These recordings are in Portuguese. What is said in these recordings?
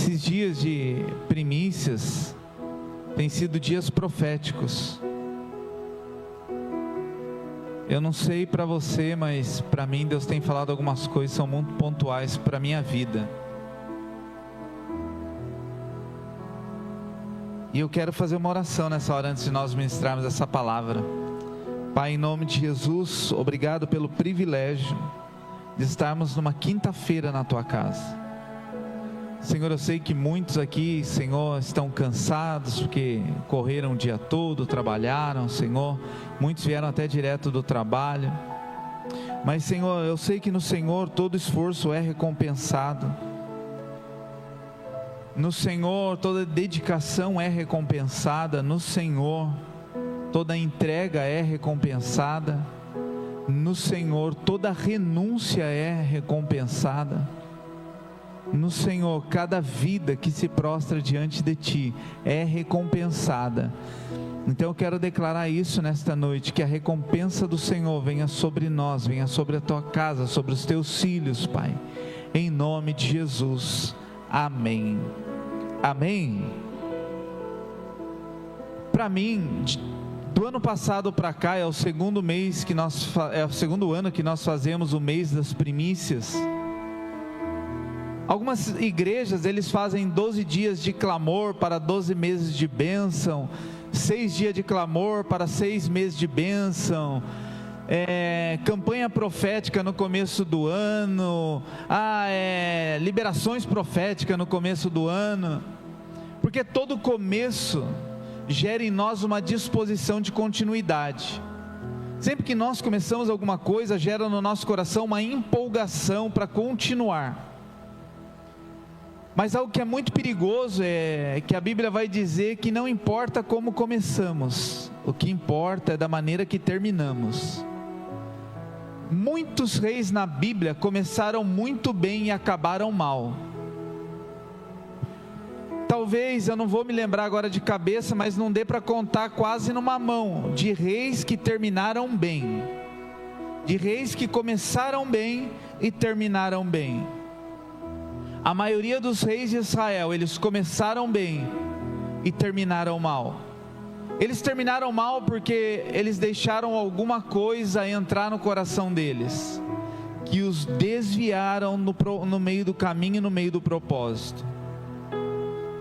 Esses dias de primícias têm sido dias proféticos. Eu não sei para você, mas para mim Deus tem falado algumas coisas que são muito pontuais para a minha vida. E eu quero fazer uma oração nessa hora antes de nós ministrarmos essa palavra. Pai, em nome de Jesus, obrigado pelo privilégio de estarmos numa quinta-feira na Tua casa. Senhor, eu sei que muitos aqui, Senhor, estão cansados porque correram o dia todo, trabalharam, Senhor. Muitos vieram até direto do trabalho. Mas, Senhor, eu sei que no Senhor todo esforço é recompensado. No Senhor toda dedicação é recompensada. No Senhor toda entrega é recompensada. No Senhor toda renúncia é recompensada. No Senhor, cada vida que se prostra diante de Ti é recompensada. Então eu quero declarar isso nesta noite, que a recompensa do Senhor venha sobre nós, venha sobre a Tua casa, sobre os Teus filhos, Pai, em nome de Jesus, amém. Amém. Para mim, do ano passado para cá é o segundo ano que nós fazemos o mês das primícias. Algumas igrejas, eles fazem 12 dias de clamor para 12 meses de bênção, 6 dias de clamor para 6 meses de bênção, campanha profética no começo do ano, liberações proféticas no começo do ano, porque todo começo gera em nós uma disposição de continuidade. Sempre que nós começamos alguma coisa, gera no nosso coração uma empolgação para continuar. Mas algo que é muito perigoso é que a Bíblia vai dizer que não importa como começamos, o que importa é da maneira que terminamos. Muitos reis na Bíblia começaram muito bem e acabaram mal. Talvez, eu não vou me lembrar agora de cabeça, mas não dê para contar quase numa mão, de reis que terminaram bem, de reis que começaram bem e terminaram bem. A maioria dos reis de Israel, eles começaram bem e terminaram mal. Eles terminaram mal porque eles deixaram alguma coisa entrar no coração deles, que os desviaram no meio do caminho e no meio do propósito.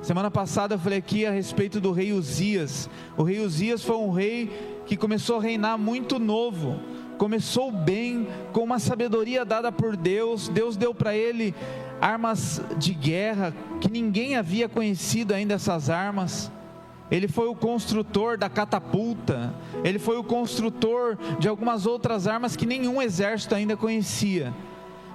Semana passada eu falei aqui a respeito do rei Uzias. O rei Uzias foi um rei que começou a reinar muito novo. Começou bem, com uma sabedoria dada por Deus. Deus deu para ele armas de guerra, que ninguém havia conhecido ainda essas armas. Ele foi o construtor da catapulta, ele foi o construtor de algumas outras armas que nenhum exército ainda conhecia.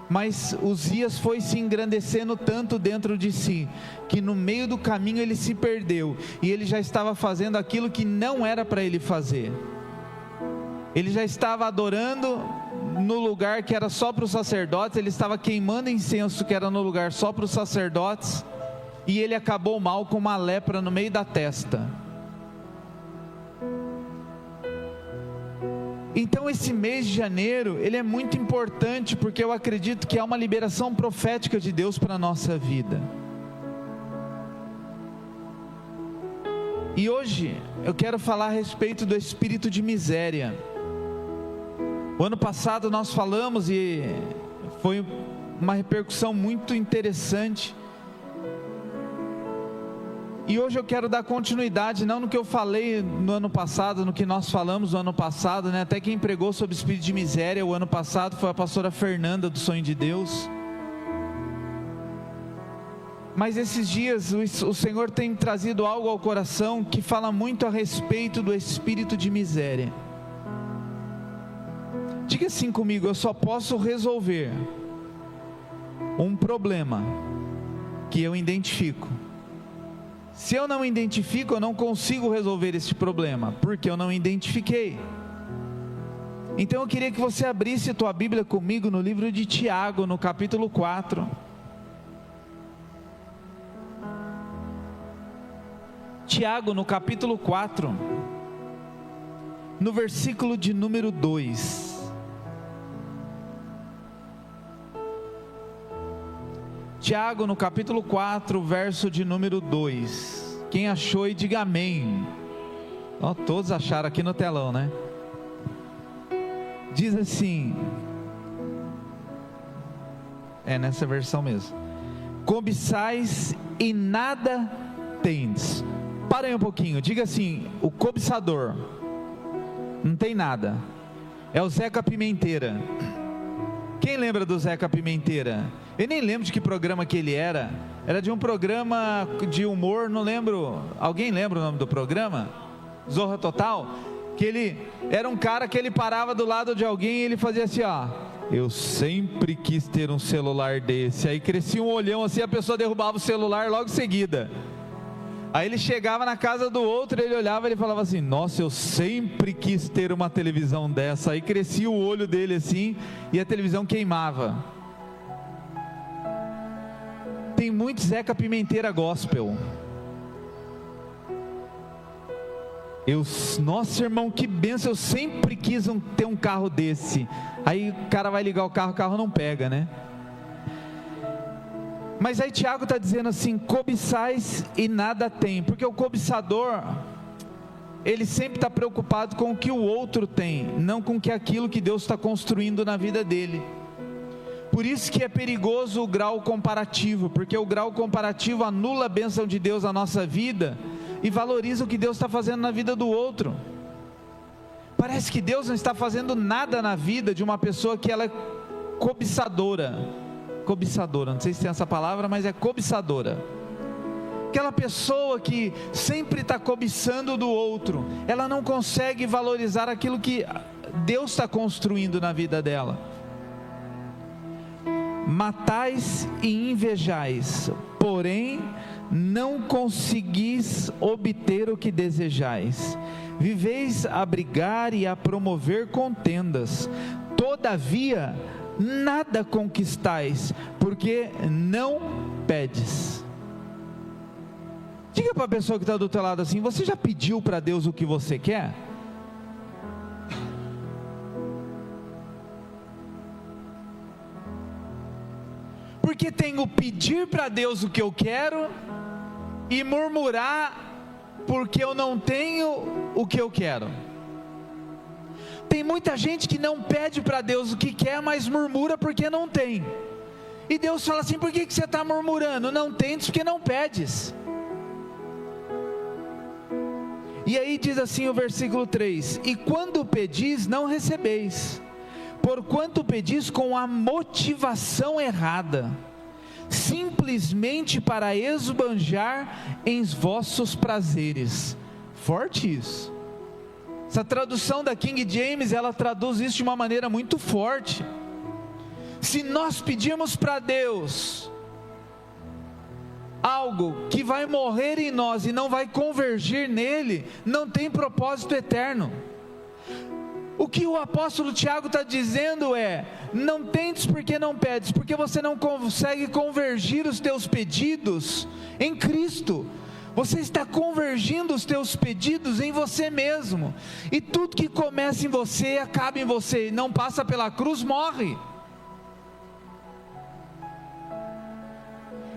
Mas Uzias foi se engrandecendo tanto dentro de si, que no meio do caminho ele se perdeu, e ele já estava fazendo aquilo que não era para ele fazer. Ele já estava adorando no lugar que era só para os sacerdotes, ele estava queimando incenso que era no lugar só para os sacerdotes, e ele acabou mal com uma lepra no meio da testa. Então esse mês de janeiro, ele é muito importante, porque eu acredito que há uma liberação profética de Deus para a nossa vida. E hoje eu quero falar a respeito do espírito de miséria. O ano passado nós falamos e foi uma repercussão muito interessante. E hoje eu quero dar continuidade, não no que eu falei no ano passado, no que nós falamos no ano passado, né? Até quem pregou sobre espírito de miséria o ano passado foi a pastora Fernanda do Sonho de Deus. Mas esses dias o Senhor tem trazido algo ao coração que fala muito a respeito do espírito de miséria. Diga assim comigo: eu só posso resolver um problema que eu identifico. Se eu não identifico, eu não consigo resolver este problema, porque eu não identifiquei. Então eu queria que você abrisse a tua Bíblia comigo no livro de Tiago, no capítulo 4. Tiago, no capítulo 4, no versículo de número 2. Tiago no capítulo 4, verso de número 2. Quem achou e diga amém. Oh, todos acharam aqui no telão, né? Diz assim, nessa versão mesmo: cobiçais e nada tendes. Para aí um pouquinho, diga assim: o cobiçador não tem nada, é o Zeca Pimenteira. Quem lembra do Zeca Pimenteira? Eu nem lembro de que programa que ele era de um programa de humor, não lembro, alguém lembra o nome do programa? Zorra Total? Que ele era um cara que ele parava do lado de alguém e ele fazia assim, ó: eu sempre quis ter um celular desse. Aí crescia um olhão assim, a pessoa derrubava o celular logo em seguida. Aí ele chegava na casa do outro, ele olhava e ele falava assim: nossa, eu sempre quis ter uma televisão dessa. Aí crescia o olho dele assim e a televisão queimava. Tem muito Zeca Pimenteira gospel. Nossa, irmão, que benção, eu sempre quis ter um carro desse. Aí o cara vai ligar o carro não pega, né? Mas aí Tiago está dizendo assim: cobiçais e nada tem. Porque o cobiçador, ele sempre está preocupado com o que o outro tem, não com aquilo que Deus está construindo na vida dele. Por isso que é perigoso o grau comparativo, porque o grau comparativo anula a bênção de Deus na nossa vida e valoriza o que Deus está fazendo na vida do outro. Parece que Deus não está fazendo nada na vida de uma pessoa que ela é cobiçadora, não sei se tem essa palavra, mas é cobiçadora. Aquela pessoa que sempre está cobiçando do outro, ela não consegue valorizar aquilo que Deus está construindo na vida dela. Matais e invejais, porém não conseguis obter o que desejais. Viveis a brigar e a promover contendas, todavia nada conquistais, porque não pedes. Diga para a pessoa que está do teu lado assim: você já pediu para Deus o que você quer? Porque tem o pedir para Deus o que eu quero e murmurar porque eu não tenho o que eu quero. Tem muita gente que não pede para Deus o que quer, mas murmura porque não tem. E Deus fala assim: por que você está murmurando? Não tens porque não pedes. E aí diz assim o versículo 3: e quando pedis, não recebeis, porquanto pedis com a motivação errada, simplesmente para esbanjar em vossos prazeres. Forte isso. Essa tradução da King James, ela traduz isso de uma maneira muito forte. Se nós pedirmos para Deus algo que vai morrer em nós e não vai convergir nele, não tem propósito eterno. O que o apóstolo Tiago está dizendo é: não tentes porque não pedes, porque você não consegue convergir os teus pedidos em Cristo. Você está convergindo os teus pedidos em você mesmo, e tudo que começa em você, acaba em você, e não passa pela cruz, morre.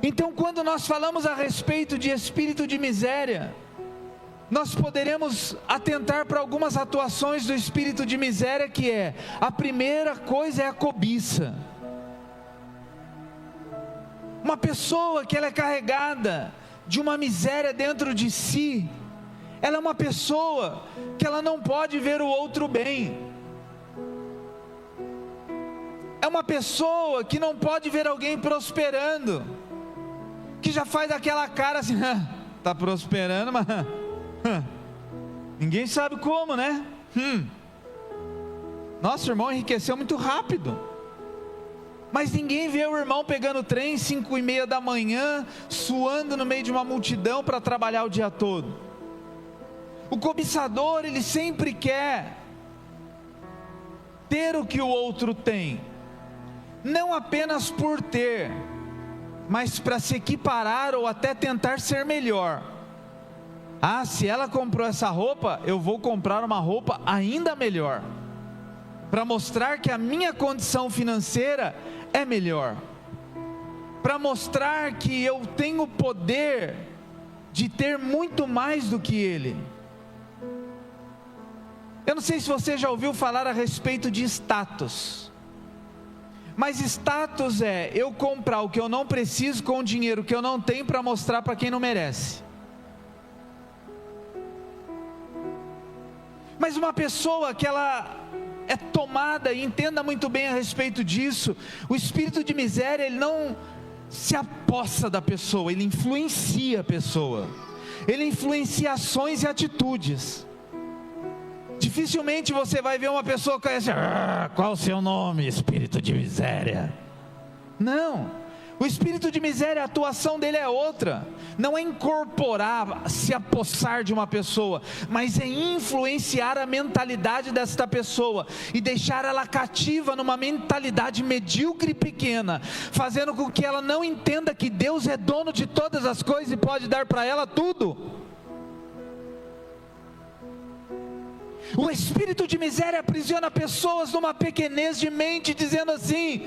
Então, quando nós falamos a respeito de espírito de miséria, nós poderemos atentar para algumas atuações do espírito de miséria, que é: a primeira coisa é a cobiça. Uma pessoa que ela é carregada de uma miséria dentro de si, ela é uma pessoa que ela não pode ver o outro bem. É uma pessoa que não pode ver alguém prosperando, que já faz aquela cara assim: está prosperando, mas ninguém sabe como, né? Nossa, o irmão enriqueceu muito rápido. Mas ninguém vê o irmão pegando o trem 5:30 da manhã, suando no meio de uma multidão para trabalhar o dia todo. O cobiçador, ele sempre quer ter o que o outro tem, não apenas por ter, mas para se equiparar ou até tentar ser melhor. Ah, se ela comprou essa roupa, eu vou comprar uma roupa ainda melhor, para mostrar que a minha condição financeira é melhor. para mostrar que eu tenho poder de ter muito mais do que ele. Eu não sei se você já ouviu falar a respeito de status, mas status é eu comprar o que eu não preciso com o dinheiro que eu não tenho para mostrar para quem não merece. Mas uma pessoa que ela é tomada, e entenda muito bem a respeito disso, o espírito de miséria, ele não se apossa da pessoa, ele influencia a pessoa, ele influencia ações e atitudes. Dificilmente você vai ver uma pessoa que diz, qual o seu nome, espírito de miséria? Não, o espírito de miséria, a atuação dele é outra, não é incorporar, se apossar de uma pessoa, mas é influenciar a mentalidade desta pessoa, e deixar ela cativa numa mentalidade medíocre e pequena, fazendo com que ela não entenda que Deus é dono de todas as coisas e pode dar para ela tudo. O espírito de miséria aprisiona pessoas numa pequenez de mente, dizendo assim: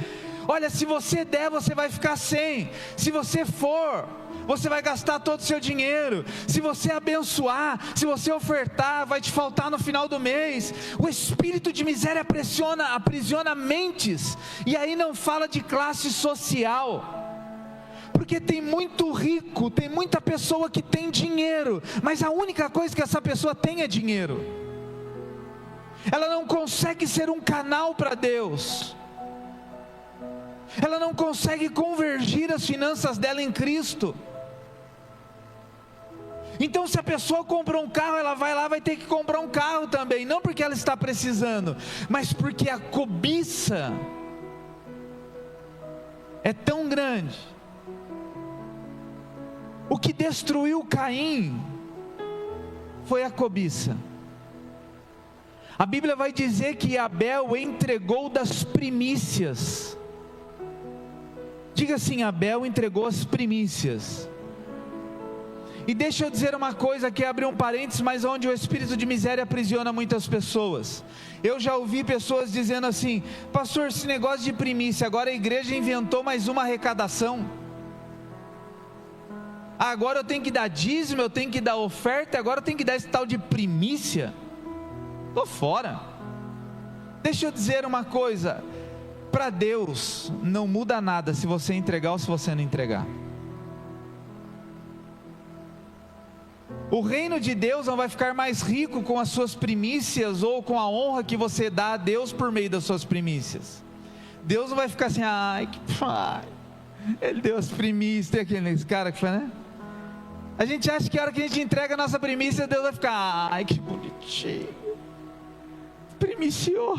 olha, se você der, você vai ficar sem. Se você for, você vai gastar todo o seu dinheiro. Se você abençoar, se você ofertar, vai te faltar no final do mês. O espírito de miséria aprisiona mentes. E aí não fala de classe social, porque tem muito rico, tem muita pessoa que tem dinheiro, mas a única coisa que essa pessoa tem é dinheiro. Ela não consegue ser um canal para Deus, ela não consegue convergir as finanças dela em Cristo. Então, se a pessoa compra um carro, ela vai lá, vai ter que comprar um carro também, não porque ela está precisando, mas porque a cobiça é tão grande. O que destruiu Caim foi a cobiça. A Bíblia vai dizer que Abel entregou das primícias. Diga assim: Abel entregou as primícias. E deixa eu dizer uma coisa aqui, abrir um parênteses, mas onde o espírito de miséria aprisiona muitas pessoas. Eu já ouvi pessoas dizendo assim: pastor, esse negócio de primícia, agora a igreja inventou mais uma arrecadação. Agora eu tenho que dar dízimo, eu tenho que dar oferta, agora eu tenho que dar esse tal de primícia. Estou fora. Deixa eu dizer uma coisa, para Deus não muda nada se você entregar ou se você não entregar. O reino de Deus não vai ficar mais rico com as suas primícias ou com a honra que você dá a Deus por meio das suas primícias. Deus não vai ficar assim: ai, que pai, ele deu as primícias. Tem aquele cara que fala, né? A gente acha que a hora que a gente entrega a nossa primícia, Deus vai ficar: ai, que bonitinho, primiciou.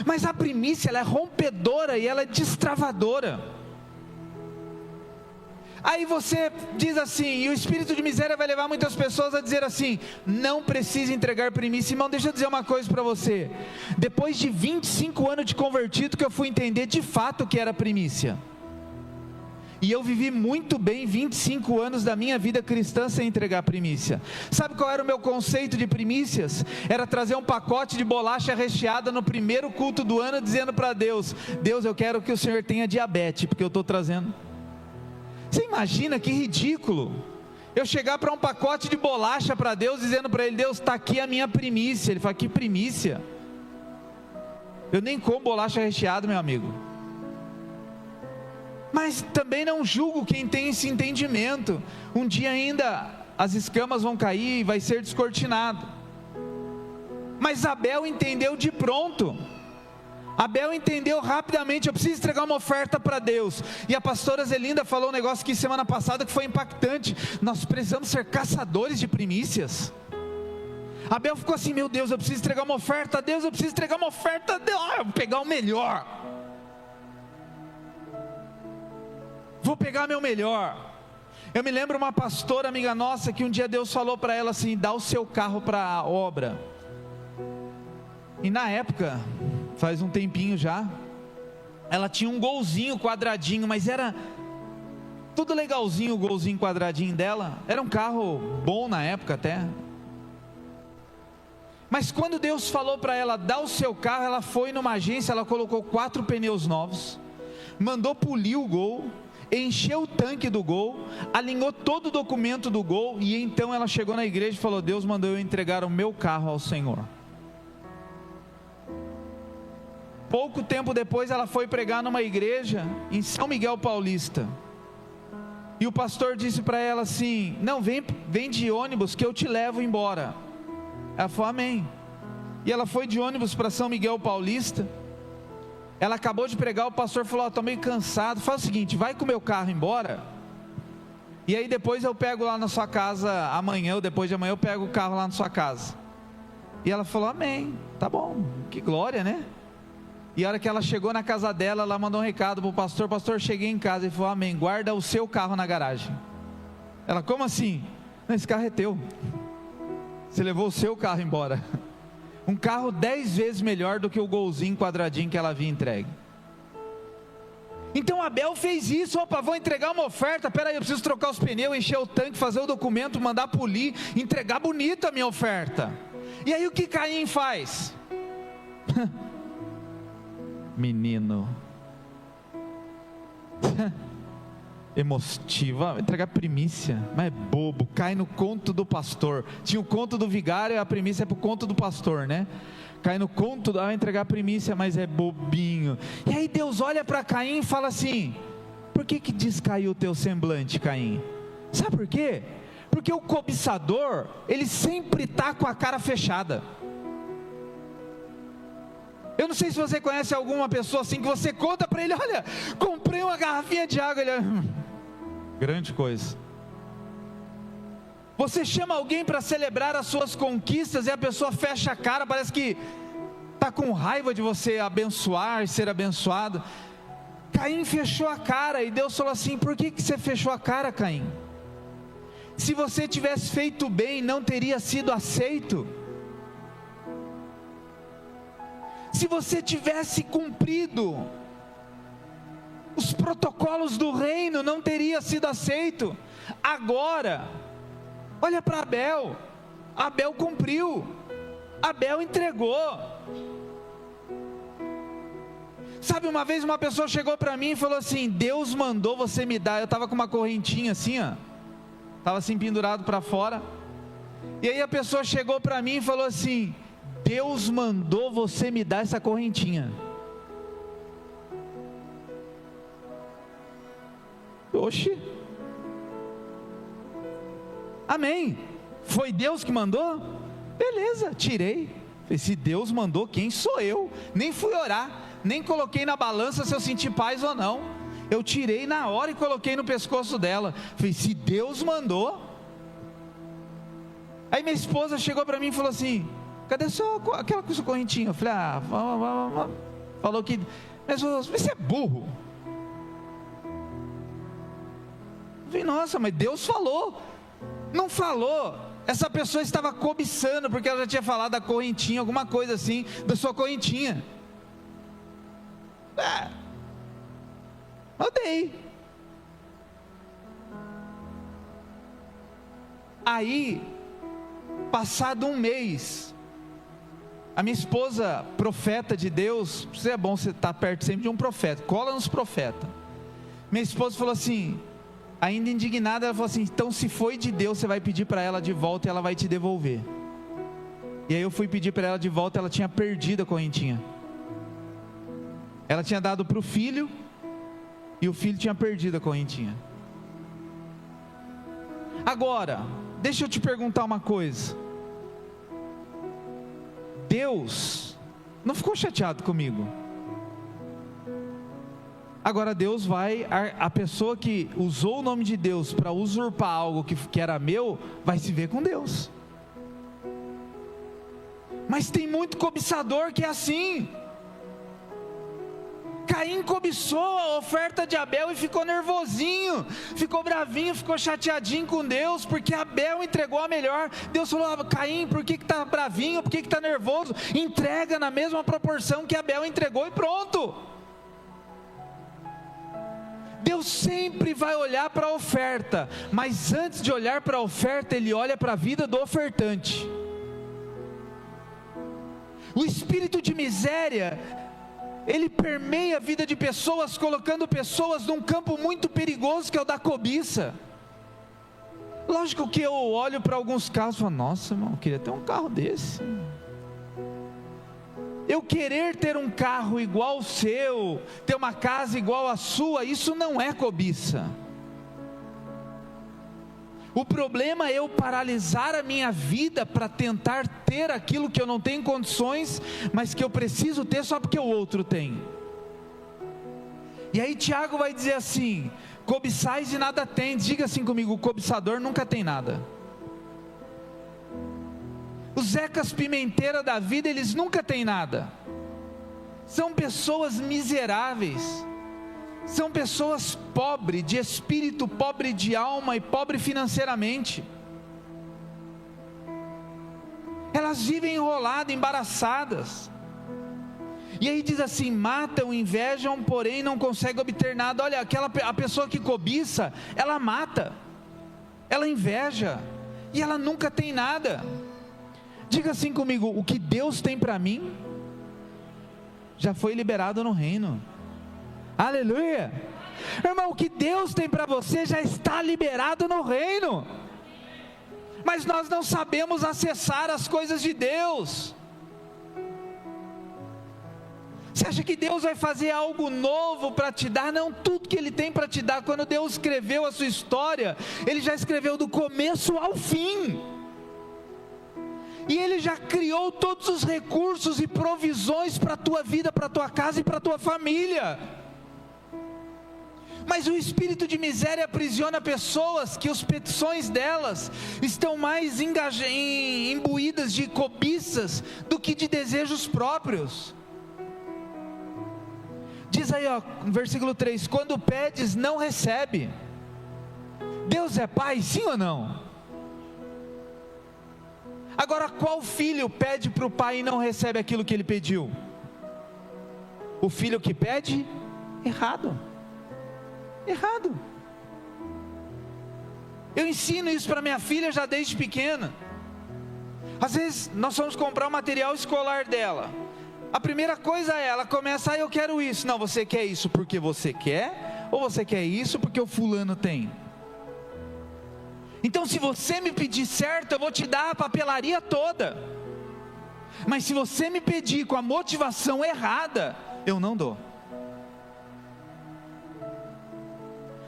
Mas a primícia, ela é rompedora e ela é destravadora. Aí você diz assim, e o espírito de miséria vai levar muitas pessoas a dizer assim: não precisa entregar primícia. Irmão, deixa eu dizer uma coisa para você. Depois de 25 anos de convertido, que eu fui entender de fato o que era primícia. E eu vivi muito bem 25 anos da minha vida cristã sem entregar primícia. Sabe qual era o meu conceito de primícias? Era trazer um pacote de bolacha recheada no primeiro culto do ano, dizendo para Deus: Deus, eu quero que o Senhor tenha diabetes, porque eu estou trazendo. Você imagina que ridículo eu chegar para um pacote de bolacha para Deus, dizendo para Ele: Deus, está aqui a minha primícia. Ele fala: que primícia? Eu nem como bolacha recheada, meu amigo. Mas também não julgo quem tem esse entendimento. Um dia ainda as escamas vão cair e vai ser descortinado. Mas Abel entendeu de pronto. Abel entendeu rapidamente: eu preciso entregar uma oferta para Deus. E a pastora Zelinda falou um negócio aqui semana passada que foi impactante: nós precisamos ser caçadores de primícias. Abel ficou assim: meu Deus, eu preciso entregar uma oferta a Deus, eu preciso entregar uma oferta a Deus, eu vou pegar o melhor, vou pegar meu melhor. Eu me lembro uma pastora amiga nossa, que um dia Deus falou para ela assim: dá o seu carro para a obra. E na época, faz um tempinho já, ela tinha um golzinho quadradinho, mas era tudo legalzinho, o golzinho quadradinho dela. Era um carro bom na época até. Mas quando Deus falou para ela dar o seu carro, ela foi numa agência, ela colocou 4 pneus novos, mandou polir o Gol, encheu o tanque do Gol, alinhou todo o documento do Gol, e então ela chegou na igreja e falou: Deus mandou eu entregar o meu carro ao Senhor. Pouco tempo depois ela foi pregar numa igreja em São Miguel Paulista, e o pastor disse para ela assim: não, vem de ônibus que eu te levo embora. Ela falou: amém. E ela foi de ônibus para São Miguel Paulista. Ela acabou de pregar, o pastor falou: estou meio cansado, faz o seguinte, vai com o meu carro embora, e aí depois eu pego lá na sua casa amanhã, ou depois de amanhã eu pego o carro lá na sua casa. E ela falou: amém, tá bom, que glória, né? E a hora que ela chegou na casa dela, ela mandou um recado para o pastor: pastor, cheguei em casa. Ele falou: amém, guarda o seu carro na garagem. Ela: como assim? Não, esse carro é teu, você levou o seu carro embora. Um carro 10 vezes melhor do que o Golzinho quadradinho que ela havia entregue. Então Abel fez isso. Opa, vou entregar uma oferta, peraí, eu preciso trocar os pneus, encher o tanque, fazer o documento, mandar polir, entregar bonita a minha oferta. E aí o que Caim faz? Menino emotiva, entregar primícia, mas é bobo, cai no conto do pastor. Tinha o conto do vigário e a primícia é para o conto do pastor, né? Cai no conto, entregar primícia, mas é bobinho. E aí Deus olha para Caim e fala assim: por que descaiu o teu semblante, Caim? Sabe por quê? Porque o cobiçador, ele sempre está com a cara fechada. Eu não sei se você conhece alguma pessoa assim, que você conta para ele: olha, comprei uma garrafinha de água, ele grande coisa. Você chama alguém para celebrar as suas conquistas e a pessoa fecha a cara, parece que está com raiva de você abençoar e ser abençoado. Caim fechou a cara, e Deus falou assim: por que você fechou a cara, Caim? Se você tivesse feito bem, não teria sido aceito. Se você tivesse cumprido os protocolos do reino, não teria sido aceito. Agora, olha para Abel. Abel cumpriu, Abel entregou. Sabe, uma vez uma pessoa chegou para mim e falou assim: Deus mandou você me dar. Eu estava com uma correntinha assim, ó, estava assim pendurado para fora, e aí a pessoa chegou para mim e falou assim: Deus mandou você me dar essa correntinha. Oxi, amém, foi Deus que mandou? Beleza, tirei. Falei: se Deus mandou, quem sou eu? Nem fui orar, nem coloquei na balança se eu senti paz ou não. Eu tirei na hora e coloquei no pescoço dela. Falei: se Deus mandou. Aí minha esposa chegou para mim e falou assim: cadê só aquela sua correntinha? Eu falei: falou que, mas você é burro. Eu falei: nossa, mas Deus falou. Não falou. Essa pessoa estava cobiçando, porque ela já tinha falado da correntinha, alguma coisa assim, da sua correntinha. Eu dei. Aí, passado um mês, a minha esposa, profeta de Deus, é bom você estar perto sempre de um profeta, cola nos profetas. Minha esposa falou assim, ainda indignada, ela falou assim: então se foi de Deus, você vai pedir para ela de volta e ela vai te devolver. E aí eu fui pedir para ela de volta, ela tinha perdido a correntinha. Ela tinha dado para o filho, e o filho tinha perdido a correntinha. Agora, deixa eu te perguntar uma coisa. Deus não ficou chateado comigo. Agora Deus vai, a pessoa que usou o nome de Deus para usurpar algo que era meu, vai se ver com Deus. Mas tem muito cobiçador que é assim. Caim cobiçou a oferta de Abel e ficou nervosinho, ficou bravinho, ficou chateadinho com Deus, porque Abel entregou a melhor. Deus falou: Caim, por que está bravinho, por que está nervoso? Entrega na mesma proporção que Abel entregou e pronto. Deus sempre vai olhar para a oferta, mas antes de olhar para a oferta, Ele olha para a vida do ofertante. O espírito de miséria, ele permeia a vida de pessoas, colocando pessoas num campo muito perigoso, que é o da cobiça. Lógico que eu olho para alguns carros e falo, nossa irmão, eu queria ter um carro desse. Eu querer ter um carro igual ao seu, ter uma casa igual à sua, isso não é cobiça. O problema é eu paralisar a minha vida para tentar ter aquilo que eu não tenho condições, mas que eu preciso ter só porque o outro tem. E aí Tiago vai dizer assim: cobiçais e nada tendes. Diga assim comigo: o cobiçador nunca tem nada. Os Zecas Pimenteira da vida, eles nunca têm nada. São pessoas miseráveis. São pessoas pobres de espírito, pobre de alma e pobre financeiramente. Elas vivem enroladas, embaraçadas. E aí diz assim: matam, invejam, porém não conseguem obter nada. Olha, a pessoa que cobiça, ela mata, ela inveja, e ela nunca tem nada. Diga assim comigo: o que Deus tem para mim, já foi liberado no reino. Aleluia! Irmão, o que Deus tem para você já está liberado no reino, mas nós não sabemos acessar as coisas de Deus. Você acha que Deus vai fazer algo novo para te dar? Não, tudo que Ele tem para te dar. Quando Deus escreveu a sua história, Ele já escreveu do começo ao fim. E Ele já criou todos os recursos e provisões para a tua vida, para a tua casa e para a tua família. Mas o espírito de miséria aprisiona pessoas que as petições delas estão mais imbuídas de cobiças do que de desejos próprios. Diz aí, no versículo 3: quando pedes, não recebe. Deus é pai, sim ou não? Agora, qual filho pede para o pai e não recebe aquilo que ele pediu? O filho que pede errado. Errado. Eu ensino isso para minha filha já desde pequena. Às vezes nós vamos comprar o material escolar dela. A primeira coisa é, ela começa: eu quero isso. Não, você quer isso porque você quer? Ou você quer isso porque o fulano tem? Então, se você me pedir certo, eu vou te dar a papelaria toda. Mas se você me pedir com a motivação errada, eu não dou.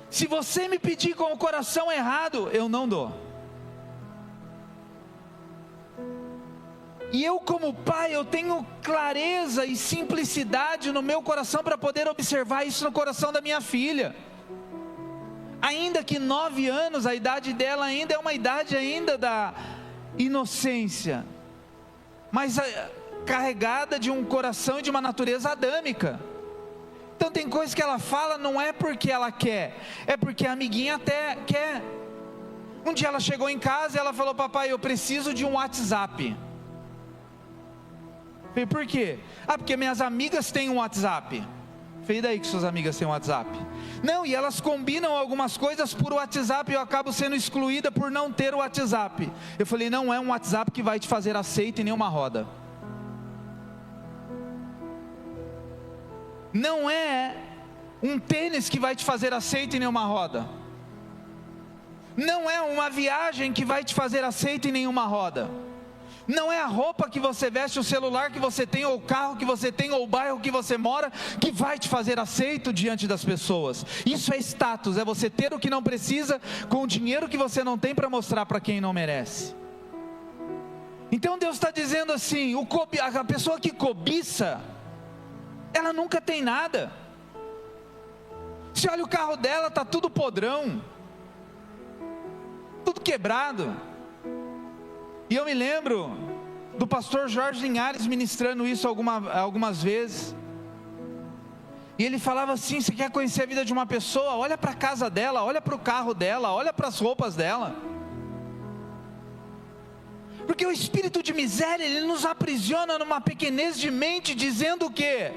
Se você me pedir com o coração errado, eu não dou. E eu, como pai, eu tenho clareza e simplicidade no meu coração para poder observar isso no coração da minha filha. Ainda que 9 anos, a idade dela ainda é uma idade ainda da inocência, mas carregada de um coração e de uma natureza adâmica. Então tem coisas que ela fala, não é porque ela quer, é porque a amiguinha até quer. Um dia ela chegou em casa e ela falou: papai, eu preciso de um WhatsApp. Eu falei: por quê? Porque minhas amigas têm um WhatsApp. Eu falei: e daí que suas amigas têm um WhatsApp? Não, e elas combinam algumas coisas por WhatsApp e eu acabo sendo excluída por não ter o WhatsApp. Eu falei: não é um WhatsApp que vai te fazer aceito em nenhuma roda. Não é um tênis que vai te fazer aceito em nenhuma roda. Não é uma viagem que vai te fazer aceito em nenhuma roda. Não é a roupa que você veste, o celular que você tem, ou o carro que você tem, ou o bairro que você mora, que vai te fazer aceito diante das pessoas. Isso é status, é você ter o que não precisa, com o dinheiro que você não tem para mostrar para quem não merece. Então Deus está dizendo assim: a pessoa que cobiça, ela nunca tem nada. Você olha o carro dela, está tudo podrão, tudo quebrado. E eu me lembro do pastor Jorge Linhares ministrando isso algumas vezes. E ele falava assim: você quer conhecer a vida de uma pessoa? Olha para a casa dela, olha para o carro dela, olha para as roupas dela. Porque o espírito de miséria, ele nos aprisiona numa pequenez de mente, dizendo o quê?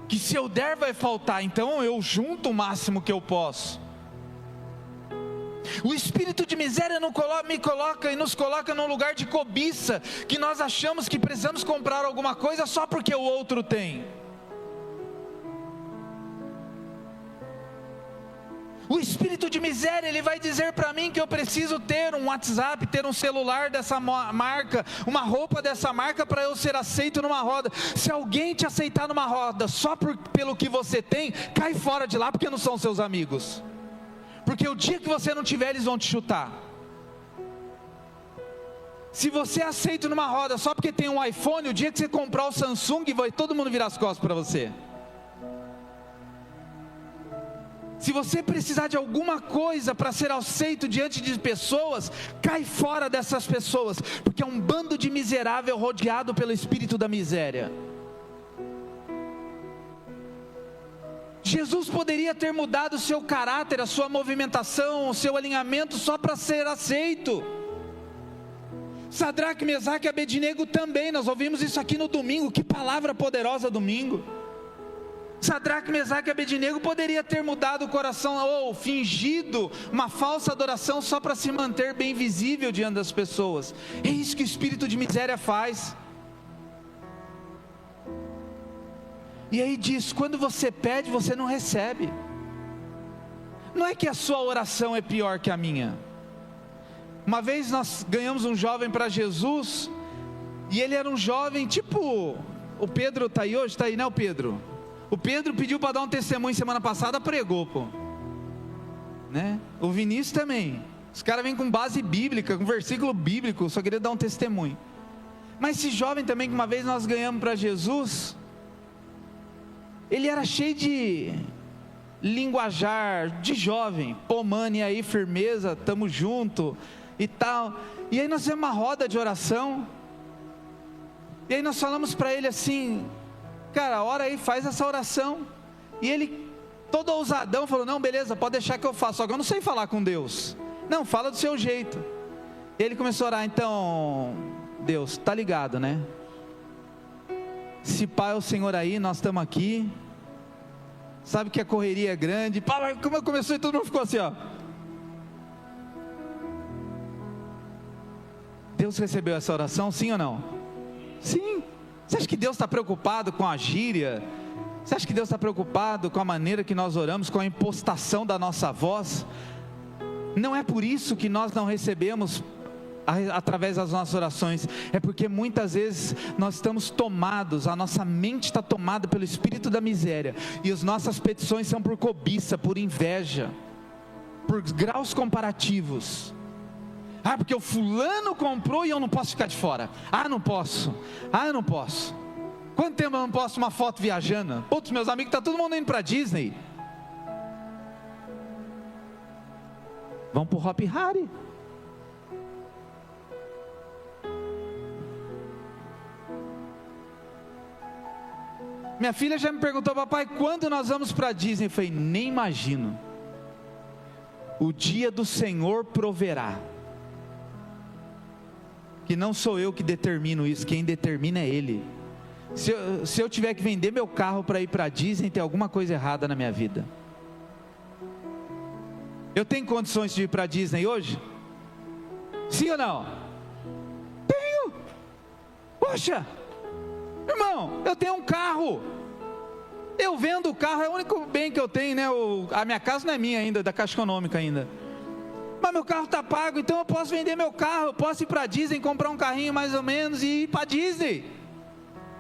Que se eu der vai faltar, então eu junto o máximo que eu posso. O espírito de miséria me coloca e nos coloca num lugar de cobiça, que nós achamos que precisamos comprar alguma coisa só porque o outro tem. O espírito de miséria, ele vai dizer para mim que eu preciso ter um WhatsApp, ter um celular dessa marca, uma roupa dessa marca para eu ser aceito numa roda. Se alguém te aceitar numa roda só pelo que você tem, cai fora de lá, porque não são seus amigos. Porque o dia que você não tiver, eles vão te chutar. Se você é aceito numa roda só porque tem um iPhone, o dia que você comprar o Samsung, vai todo mundo virar as costas para você. Se você precisar de alguma coisa para ser aceito diante de pessoas, cai fora dessas pessoas, porque é um bando de miserável rodeado pelo espírito da miséria. Jesus poderia ter mudado o seu caráter, a sua movimentação, o seu alinhamento só para ser aceito. Sadraque, Mesaque e Abednego também, nós ouvimos isso aqui no domingo, que palavra poderosa domingo. Sadraque, Mesaque e Abednego poderia ter mudado o coração ou fingido uma falsa adoração só para se manter bem visível diante das pessoas. É isso que o espírito de miséria faz. E aí diz, quando você pede, você não recebe. Não é que a sua oração é pior que a minha. Uma vez nós ganhamos um jovem para Jesus, e ele era um jovem tipo, o Pedro está aí hoje? Está aí, né, o Pedro? O Pedro pediu para dar um testemunho semana passada, pregou, pô. Né? O Vinícius também. Os caras vêm com base bíblica, com versículo bíblico, só queria dar um testemunho. Mas esse jovem também, que uma vez nós ganhamos para Jesus, ele era cheio de linguajar, de jovem, pô mano, e aí firmeza, tamo junto e tal. E aí nós fizemos uma roda de oração, e aí nós falamos para ele assim, cara, ora aí, faz essa oração. E ele, todo ousadão, falou, não, beleza, pode deixar que eu faço, só que eu não sei falar com Deus. Não, fala do seu jeito. E ele começou a orar, então, Deus, tá ligado, né? Se Pai é o Senhor aí, nós estamos aqui, sabe que a correria é grande. Pá, como começou e todo mundo ficou assim, ó. Deus recebeu essa oração, sim ou não? Sim. Você acha que Deus está preocupado com a gíria? Você acha que Deus está preocupado com a maneira que nós oramos, com a impostação da nossa voz? Não é por isso que nós não recebemos através das nossas orações, é porque muitas vezes nós estamos tomados, a nossa mente está tomada pelo espírito da miséria, e as nossas petições são por cobiça, por inveja, por graus comparativos. Ah, porque o fulano comprou e eu não posso ficar de fora. Ah, não posso. Ah, eu não posso. Quanto tempo eu não posto uma foto viajando? Putz, meus amigos, está todo mundo indo para Disney. Vamos para o Hop Hari. Minha filha já me perguntou, papai, quando nós vamos para Disney? Eu falei, nem imagino. O dia do Senhor proverá. Que não sou eu que determino isso, quem determina é Ele. Se eu tiver que vender meu carro para ir para Disney, tem alguma coisa errada na minha vida. Eu tenho condições de ir para Disney hoje? Sim ou não? Tenho. Poxa, irmão, eu tenho um carro. Eu vendo o carro, é o único bem que eu tenho, né? A minha casa não é minha ainda, da Caixa Econômica ainda. Mas meu carro está pago, então eu posso vender meu carro, eu posso ir para Disney, comprar um carrinho mais ou menos e ir para Disney.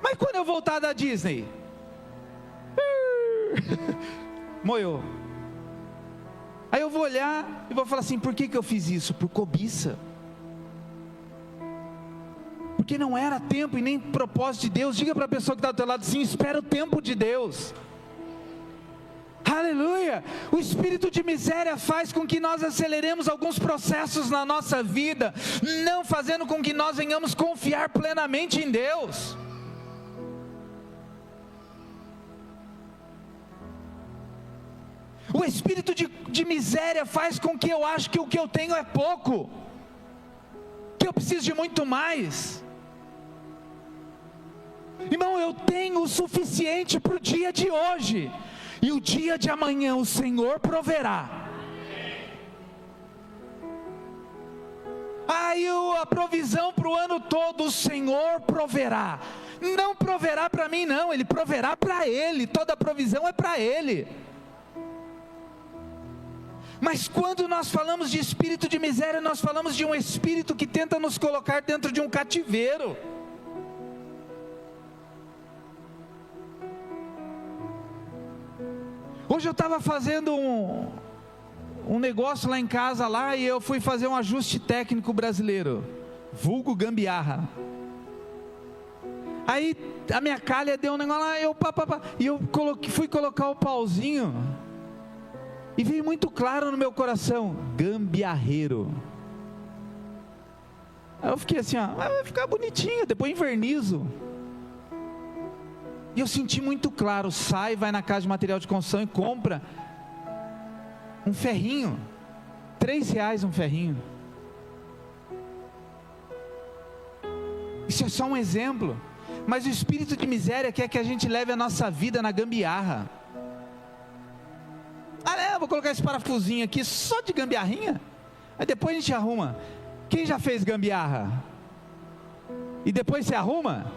Mas quando eu voltar da Disney? Moiou. Aí eu vou olhar e vou falar assim, por que eu fiz isso? Por cobiça. Porque não era tempo e nem propósito de Deus. Diga para a pessoa que está do teu lado assim, espera o tempo de Deus. Aleluia. O espírito de miséria faz com que nós aceleremos alguns processos na nossa vida, não fazendo com que nós venhamos confiar plenamente em Deus. O espírito de miséria faz com que eu ache que o que eu tenho é pouco, que eu preciso de muito mais. Irmão, eu tenho o suficiente para o dia de hoje, e o dia de amanhã o Senhor proverá. Aí a provisão para o ano todo o Senhor proverá. Não proverá para mim não, Ele proverá para Ele. Toda a provisão é para Ele. Mas quando nós falamos de espírito de miséria, nós falamos de um espírito que tenta nos colocar dentro de um cativeiro. Hoje eu estava fazendo um negócio lá em casa lá, e eu fui fazer um ajuste técnico brasileiro, vulgo gambiarra. Aí a minha calha deu um negócio lá, e eu fui colocar o pauzinho, e veio muito claro no meu coração: gambiarreiro. Aí eu fiquei assim, vai ficar bonitinho, depois invernizo. E eu senti muito claro: sai, vai na casa de material de construção e compra um ferrinho, R$3 um ferrinho. Isso é só um exemplo. Mas o espírito de miséria quer que a gente leve a nossa vida na gambiarra. Vou colocar esse parafusinho aqui só de gambiarrinha, aí depois a gente arruma. Quem já fez gambiarra? E depois você arruma?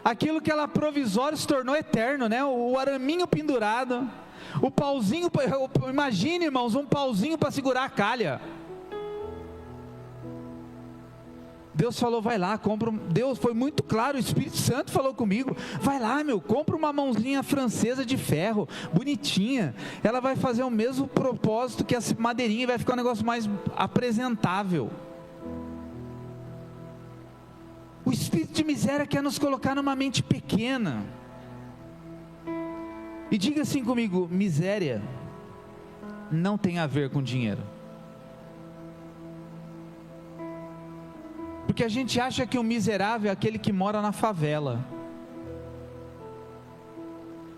Aquilo que era provisório se tornou eterno, né? O araminho pendurado, o pauzinho, imagine, irmãos, um pauzinho para segurar a calha. Deus falou: vai lá, compra. Deus foi muito claro, o Espírito Santo falou comigo: vai lá, compra uma mãozinha francesa de ferro, bonitinha. Ela vai fazer o mesmo propósito que essa madeirinha, vai ficar um negócio mais apresentável. O espírito de miséria quer nos colocar numa mente pequena. E diga assim comigo: miséria não tem a ver com dinheiro. Porque a gente acha que o miserável é aquele que mora na favela.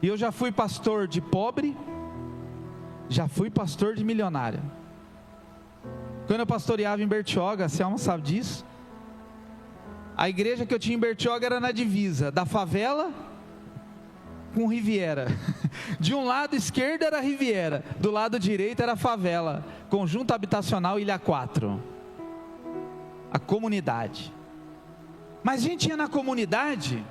E eu já fui pastor de pobre, já fui pastor de milionário. Quando eu pastoreava em Bertioga, a Selma sabe disso, a igreja que eu tinha em Bertioga era na divisa da favela com Riviera. De um lado esquerdo era Riviera, do lado direito era favela, conjunto habitacional Ilha 4, a comunidade. Mas a gente ia na comunidade,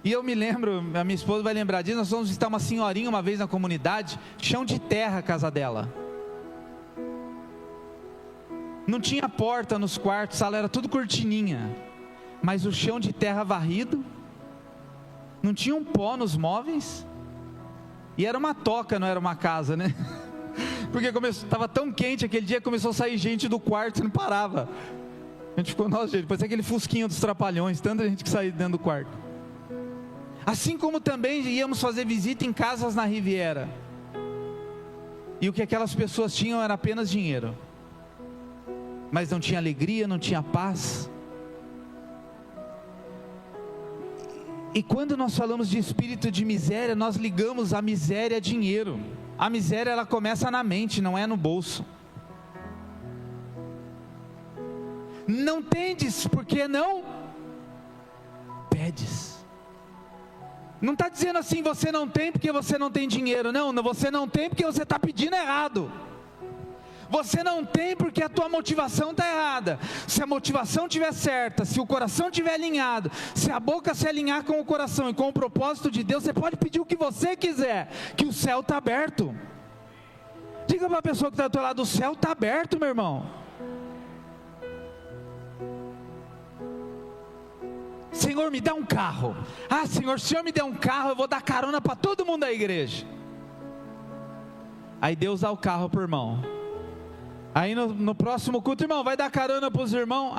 e eu me lembro, a minha esposa vai lembrar disso, nós fomos visitar uma senhorinha uma vez na comunidade, chão de terra a casa dela, não tinha porta nos quartos, sala era tudo cortininha, mas o chão de terra varrido, não tinha um pó nos móveis, e era uma toca, não era uma casa, né? Porque estava tão quente aquele dia, começou a sair gente do quarto e não parava. A gente ficou: nossa, gente, parecia aquele fusquinho dos Trapalhões, tanta gente que saía dentro do quarto. Assim como também íamos fazer visita em casas na Riviera, e o que aquelas pessoas tinham era apenas dinheiro, mas não tinha alegria, não tinha paz. E quando nós falamos de espírito de miséria, nós ligamos a miséria a dinheiro. A miséria, ela começa na mente, não é no bolso. Não tendes, porque não pedes. Não está dizendo assim: você não tem porque você não tem dinheiro. Não, você não tem porque você está pedindo errado. Você não tem porque a tua motivação está errada. Se a motivação estiver certa, se o coração estiver alinhado, se a boca se alinhar com o coração e com o propósito de Deus, você pode pedir o que você quiser, que o céu está aberto. Diga para a pessoa que está do teu lado: o céu está aberto, meu irmão. Senhor, me dá um carro. Senhor, se o Senhor me der um carro, eu vou dar carona para todo mundo da igreja. Aí Deus dá o carro para o irmão. Aí no próximo culto: irmão, vai dar carona para os irmãos?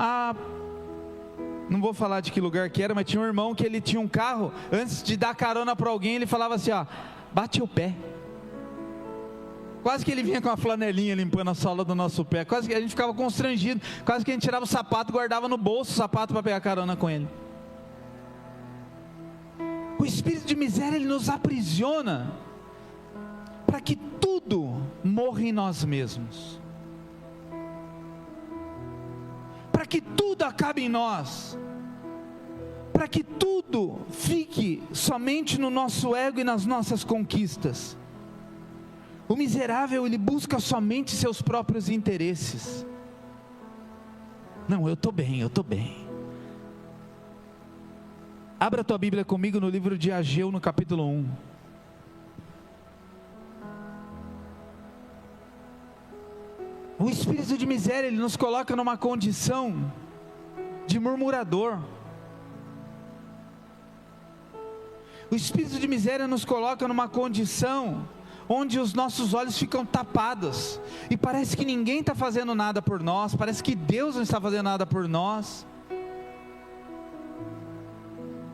Não vou falar de que lugar que era, mas tinha um irmão que ele tinha um carro. Antes de dar carona para alguém, ele falava assim: bate o pé. Quase que ele vinha com uma flanelinha limpando a sola do nosso pé. Quase que a gente ficava constrangido. Quase que a gente tirava o sapato e guardava no bolso o sapato para pegar carona com ele. O espírito de miséria, ele nos aprisiona para que tudo morra em nós mesmos, para que tudo acabe em nós, para que tudo fique somente no nosso ego e nas nossas conquistas. O miserável, ele busca somente seus próprios interesses. Não, eu estou bem, eu estou bem. Abra a tua Bíblia comigo no livro de Ageu, no capítulo 1. O espírito de miséria, ele nos coloca numa condição de murmurador. O espírito de miséria nos coloca numa condição onde os nossos olhos ficam tapados, e parece que ninguém está fazendo nada por nós, parece que Deus não está fazendo nada por nós.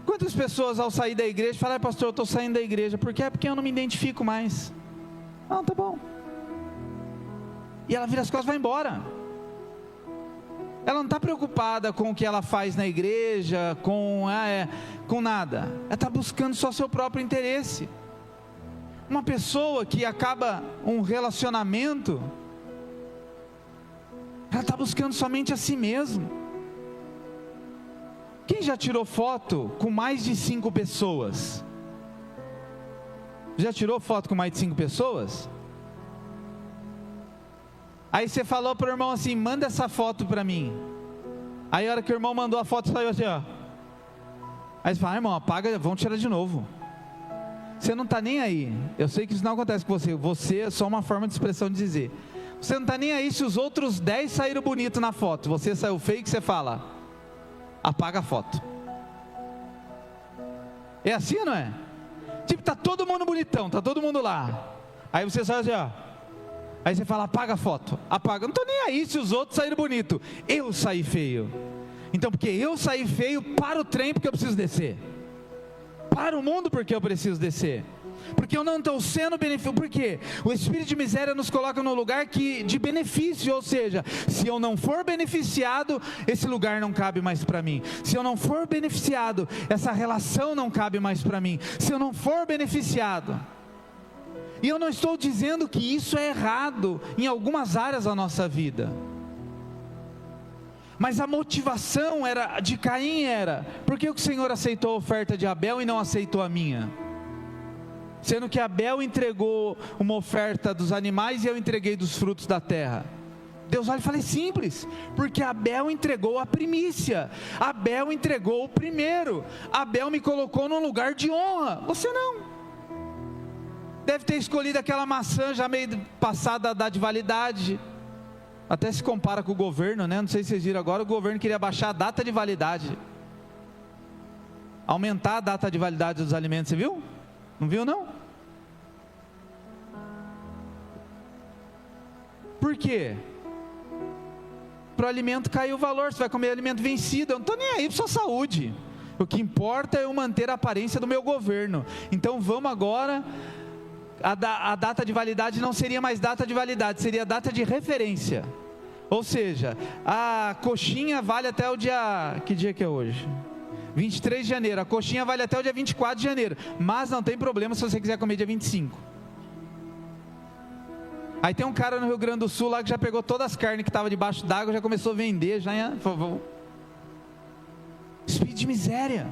Quantas pessoas ao sair da igreja falam: pastor, eu estou saindo da igreja, por quê? É porque eu não me identifico mais. Não, tá bom. E ela vira as costas e vai embora. Ela não está preocupada com o que ela faz na igreja, com nada. Ela está buscando só seu próprio interesse. Uma pessoa que acaba um relacionamento, ela está buscando somente a si mesma. Quem já tirou foto com mais de 5 pessoas? Já tirou foto com mais de 5 pessoas? Aí você falou para o irmão assim: manda essa foto para mim. Aí a hora que o irmão mandou a foto, saiu assim, ó. Aí você fala: irmão, apaga, vamos tirar de novo. Você não está nem aí. Eu sei que isso não acontece com você. Você é só uma forma de expressão de dizer. Você não está nem aí se os outros 10 saíram bonito na foto. Você saiu feio, que você fala: apaga a foto. É assim ou não é? Tipo, tá todo mundo bonitão, tá todo mundo lá. Aí você sai assim, ó. Aí você fala: apaga a foto. Apaga. Não estou nem aí se os outros saíram bonito. Eu saí feio. Então, porque eu saí feio, para o trem porque eu preciso descer. Para o mundo porque eu preciso descer. Porque eu não estou sendo beneficiado. Por quê? O espírito de miséria nos coloca num lugar de benefício. Ou seja, se eu não for beneficiado, esse lugar não cabe mais para mim. Se eu não for beneficiado, essa relação não cabe mais para mim. Se eu não for beneficiado. E eu não estou dizendo que isso é errado em algumas áreas da nossa vida. Mas a motivação de Caim era: por que o Senhor aceitou a oferta de Abel e não aceitou a minha? Sendo que Abel entregou uma oferta dos animais e eu entreguei dos frutos da terra. Deus olha e fala: é simples, porque Abel entregou a primícia, Abel entregou o primeiro, Abel me colocou num lugar de honra, você não. Deve ter escolhido aquela maçã já meio passada da validade. Até se compara com o governo, né? Não sei se vocês viram agora, o governo queria baixar a data de validade, aumentar a data de validade dos alimentos, você viu? Não viu não? Por quê? Para o alimento cair o valor, você vai comer alimento vencido, eu não estou nem aí para sua saúde, o que importa é eu manter a aparência do meu governo. Então vamos agora, a data de validade não seria mais data de validade, seria data de referência. Ou seja, a coxinha vale até o dia, que dia que é hoje? 23 de janeiro, a coxinha vale até o dia 24 de janeiro, mas não tem problema se você quiser comer dia 25. Aí tem um cara no Rio Grande do Sul lá que já pegou todas as carnes que estavam debaixo d'água, já começou a vender, espírito de miséria.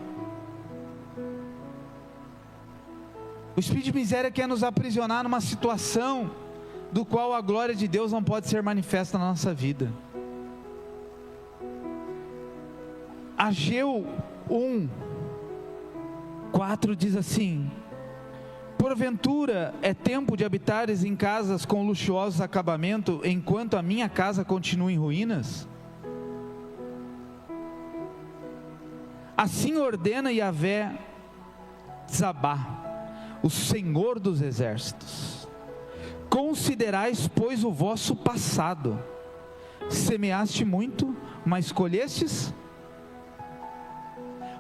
O espírito de miséria quer nos aprisionar numa situação do qual a glória de Deus não pode ser manifesta na nossa vida. Ageu 1:4 diz assim: porventura é tempo de habitares em casas com luxuosos acabamento, enquanto a minha casa continua em ruínas? Assim ordena Yahvé Tzabá, o Senhor dos exércitos: considerais, pois, o vosso passado. Semeaste muito, mas colhestes.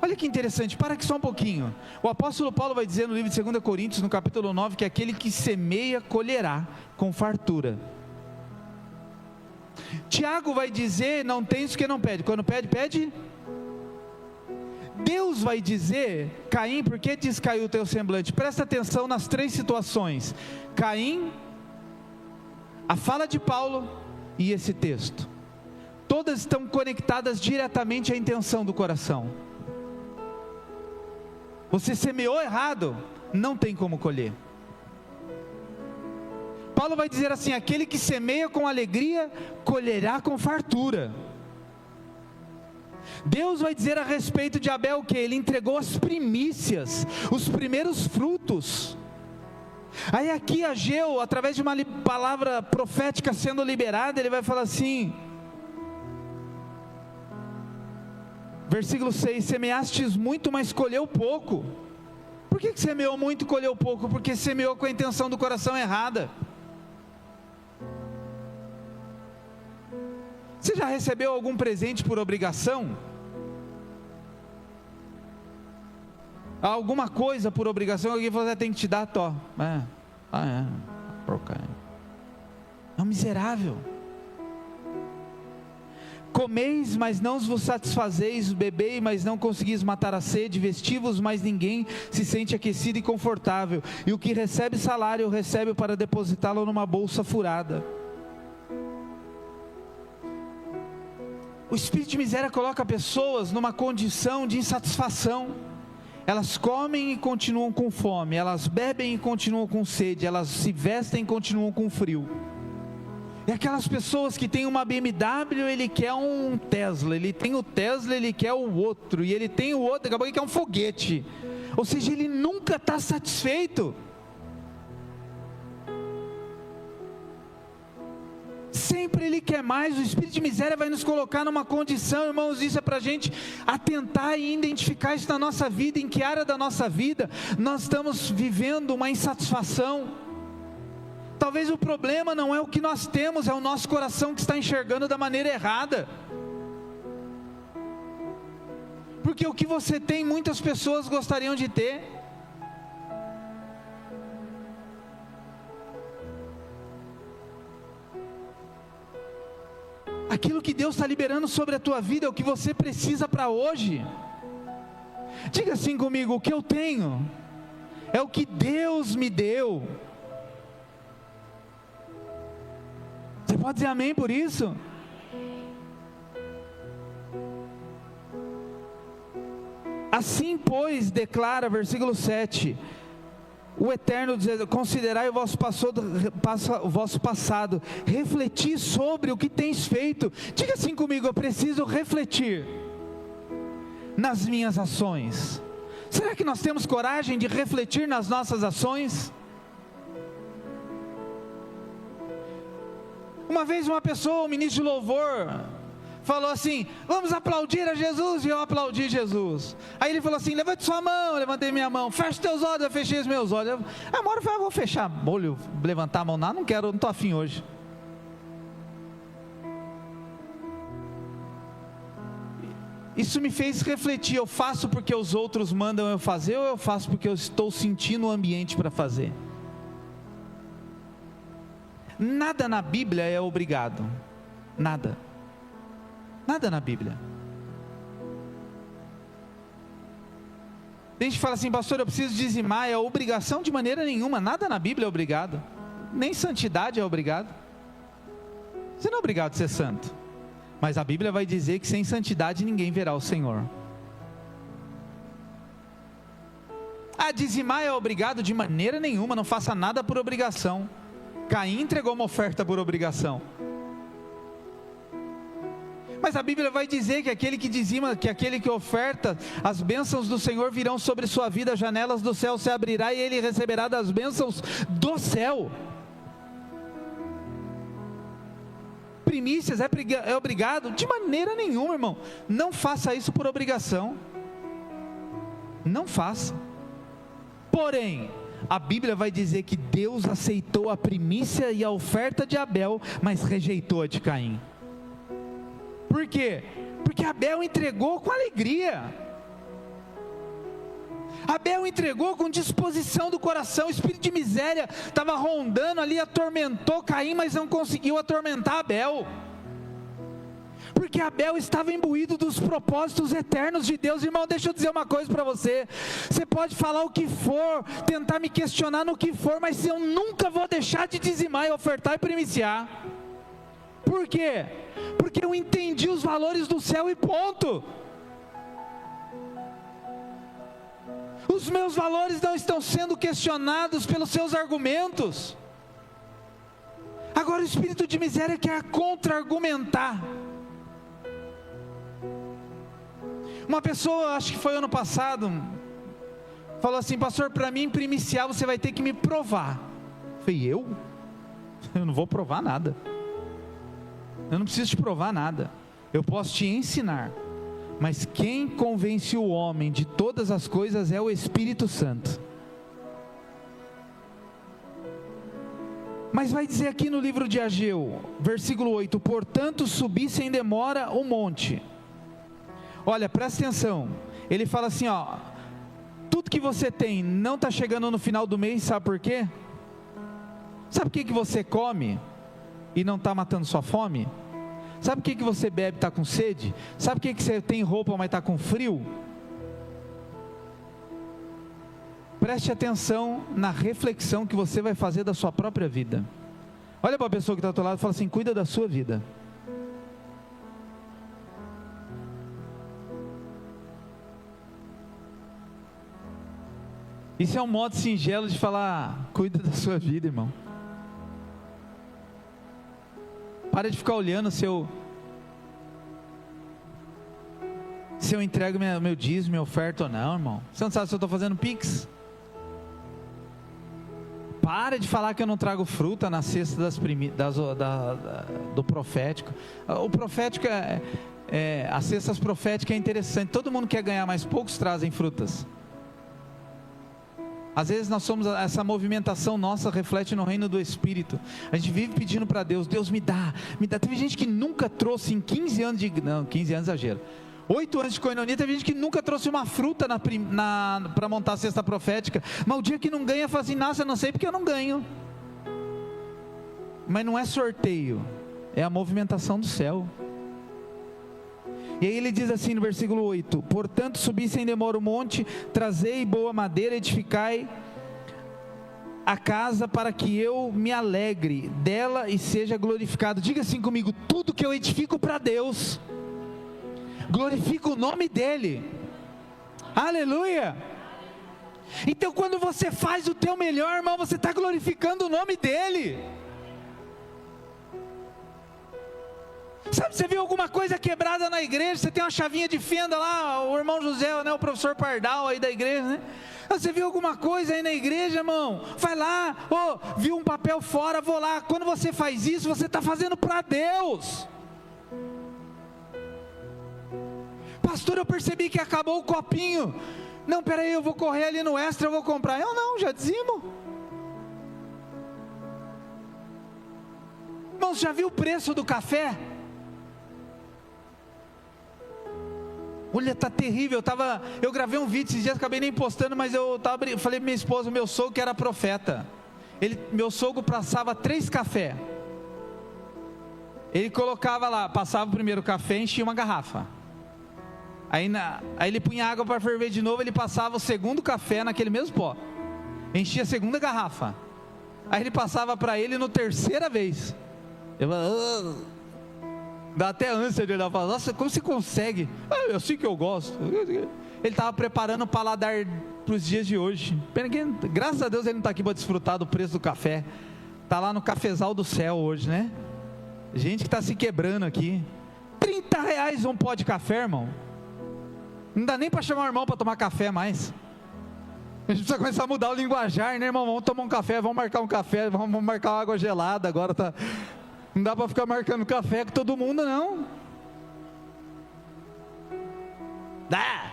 Olha que interessante, para aqui só um pouquinho. O apóstolo Paulo vai dizer no livro de 2 Coríntios, no capítulo 9, que aquele que semeia, colherá com fartura. Tiago vai dizer: não tens o que não pede. Quando pede, pede. Deus vai dizer: Caim, por que descaiu o teu semblante? Presta atenção nas 3 situações: Caim, a fala de Paulo e esse texto. Todas estão conectadas diretamente à intenção do coração. Você semeou errado, não tem como colher. Paulo vai dizer assim: aquele que semeia com alegria, colherá com fartura. Deus vai dizer a respeito de Abel que ele entregou as primícias, os primeiros frutos. Aí aqui Ageu, através de uma palavra profética sendo liberada, ele vai falar assim, versículo 6, semeastes muito, mas colheu pouco. Por que semeou muito e colheu pouco? Porque semeou com a intenção do coração errada. Você já recebeu algum presente por obrigação? Alguma coisa por obrigação, alguém falou, tem que te dar, tó. É um miserável. Comeis, mas não vos satisfazeis, bebei, mas não conseguis matar a sede, vestivos, mas ninguém se sente aquecido e confortável, e o que recebe salário, recebe para depositá-lo numa bolsa furada. O espírito de miséria coloca pessoas numa condição de insatisfação. Elas comem e continuam com fome, elas bebem e continuam com sede, elas se vestem e continuam com frio. E aquelas pessoas que têm uma BMW, ele quer um Tesla, ele tem o Tesla, ele quer o outro, e ele tem o outro, acabou que quer um foguete. Ou seja, ele nunca está satisfeito. Sempre ele quer mais. O espírito de miséria vai nos colocar numa condição, irmãos, isso é para a gente atentar e identificar isso na nossa vida, em que área da nossa vida nós estamos vivendo uma insatisfação. Talvez o problema não é o que nós temos, é o nosso coração que está enxergando da maneira errada. Porque o que você tem, muitas pessoas gostariam de ter. Aquilo que Deus está liberando sobre a tua vida é o que você precisa para hoje. Diga assim comigo, o que eu tenho é o que Deus me deu. Você pode dizer amém por isso? Assim, pois, declara, versículo 7, o Eterno diz, considerai o vosso passado, refleti sobre o que tens feito. Diga assim comigo, eu preciso refletir nas minhas ações. Será que nós temos coragem de refletir nas nossas ações? Uma vez uma pessoa, um ministro de louvor, falou assim, vamos aplaudir a Jesus, e eu aplaudi Jesus. Aí ele falou assim, levante sua mão, eu levantei minha mão, fecha teus olhos, eu fechei os meus olhos. Uma hora eu falei, vou fechar o olho, levantar a mão, não quero, não estou afim hoje. Isso me fez refletir, eu faço porque os outros mandam eu fazer, ou eu faço porque eu estou sentindo o ambiente para fazer? Nada na Bíblia é obrigado, nada na Bíblia. Tem gente que fala assim, pastor, eu preciso dizimar, é obrigação? De maneira nenhuma, nada na Bíblia é obrigado, nem santidade é obrigado. Você não é obrigado a ser santo, mas a Bíblia vai dizer que sem santidade ninguém verá o Senhor. Dizimar é obrigado? De maneira nenhuma, não faça nada por obrigação. Caim entregou uma oferta por obrigação. Mas a Bíblia vai dizer que aquele que dizima, que aquele que oferta, as bênçãos do Senhor virão sobre sua vida, as janelas do céu se abrirá e ele receberá das bênçãos do céu. Primícias é obrigado? De maneira nenhuma, irmão. Não faça isso por obrigação. Não faça. Porém, a Bíblia vai dizer que Deus aceitou a primícia e a oferta de Abel, mas rejeitou a de Caim. Por quê? Porque Abel entregou com alegria. Abel entregou com disposição do coração. O espírito de miséria estava rondando ali, atormentou Caim, mas não conseguiu atormentar Abel. Porque Abel estava imbuído dos propósitos eternos de Deus. Irmão, deixa eu dizer uma coisa para você. Você pode falar o que for, tentar me questionar no que for, mas eu nunca vou deixar de dizimar e ofertar e primiciar. Por quê? Porque eu entendi os valores do céu e ponto. Os meus valores não estão sendo questionados pelos seus argumentos. Agora o espírito de miséria quer contra-argumentar. Uma pessoa, acho que foi ano passado, falou assim, pastor, para mim primiciar você vai ter que me provar. falei, eu não vou provar nada, eu não preciso te provar nada, eu posso te ensinar, mas quem convence o homem de todas as coisas é o Espírito Santo. Mas vai dizer aqui no livro de Ageu, versículo 8, portanto subi sem demora o monte. Olha, presta atenção, ele fala assim, ó, tudo que você tem não está chegando no final do mês, sabe por quê? Sabe o que você come e não está matando sua fome? Sabe o que você bebe e está com sede? Sabe o que você tem roupa mas está com frio? Preste atenção na reflexão que você vai fazer da sua própria vida. Olha para a pessoa que está ao teu lado e fala assim, cuida da sua vida. Isso é um modo singelo de falar, cuida da sua vida, irmão. Para de ficar olhando se eu entrego meu dízimo, minha oferta ou não, irmão. Você não sabe se eu estou fazendo pix? Para de falar que eu não trago fruta na cesta do profético. O profético as cestas proféticas é interessante. Todo mundo quer ganhar, mas poucos trazem frutas. Às vezes nós somos, essa movimentação nossa reflete no reino do Espírito. A gente vive pedindo para Deus, Deus me dá. Teve gente que nunca trouxe em 15 anos 15 anos exagero, 8 anos de coinonia, teve gente que nunca trouxe uma fruta para montar a cesta profética, mas o dia que não ganha, fala assim, nossa, eu não sei porque eu não ganho. Mas não é sorteio, é a movimentação do céu. E aí ele diz assim no versículo 8, portanto subi sem demora o monte, trazei boa madeira, edificai a casa para que eu me alegre dela e seja glorificado. Diga assim comigo, tudo que eu edifico para Deus, glorifica o nome dEle. Aleluia. Então quando você faz o teu melhor, irmão, você está glorificando o nome dEle. Sabe, você viu alguma coisa quebrada na igreja, você tem uma chavinha de fenda lá, o irmão José, né, o professor Pardal aí da igreja, né? Você viu alguma coisa aí na igreja, irmão? Vai lá, viu um papel fora, vou lá. Quando você faz isso, você está fazendo para Deus. Pastor, eu percebi que acabou o copinho. Não, peraí, eu vou correr ali no Extra, eu vou comprar. Eu não, já dizimo. Irmãos, já viu o preço do café? Olha, tá terrível. Eu gravei um vídeo esses dias, acabei nem postando, mas falei pra minha esposa, meu sogro que era profeta. Meu sogro passava 3 cafés. Ele colocava lá, passava o primeiro café, enchia uma garrafa. Aí ele punha água para ferver de novo, ele passava o segundo café naquele mesmo pó, enchia a segunda garrafa. Aí ele passava para ele no terceira vez. Eu falava, dá até ânsia de olhar e falar, nossa, como você consegue? Eu sei que eu gosto. Ele estava preparando o paladar para os dias de hoje. Pena que, graças a Deus, ele não está aqui para desfrutar do preço do café. Está lá no cafezal do céu hoje, né? Gente que está se quebrando aqui. R$30 um pó de café, irmão. Não dá nem para chamar o irmão para tomar café mais. A gente precisa começar a mudar o linguajar, né, irmão? Vamos tomar um café, vamos marcar um café, vamos marcar uma água gelada agora, tá? Não dá para ficar marcando café com todo mundo, não. Dá.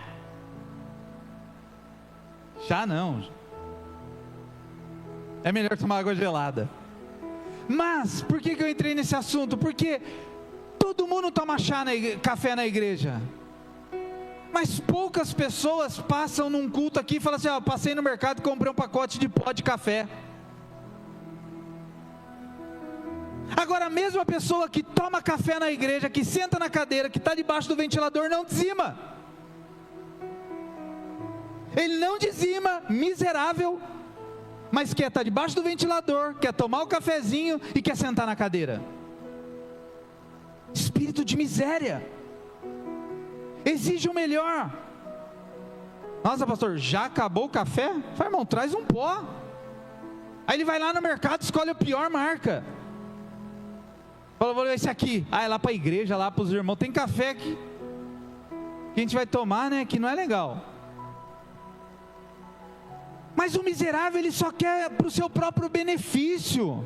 Já não. É melhor tomar água gelada. Mas, por que eu entrei nesse assunto? Porque todo mundo toma café na igreja. Mas poucas pessoas passam num culto aqui e falam assim, passei no mercado e comprei um pacote de pó de café. Agora a mesma pessoa que toma café na igreja, que senta na cadeira, que está debaixo do ventilador, não dizima. Ele não dizima, miserável, mas quer estar debaixo do ventilador, quer tomar o cafezinho e quer sentar na cadeira. Espírito de miséria. Exige o melhor. Nossa, pastor, já acabou o café? Fala, irmão, traz um pó. Aí ele vai lá no mercado, escolhe a pior marca. Fala, vou levar esse aqui. É lá para a igreja, lá para os irmãos. Tem café que a gente vai tomar, né? Que não é legal. Mas o miserável, ele só quer para o seu próprio benefício.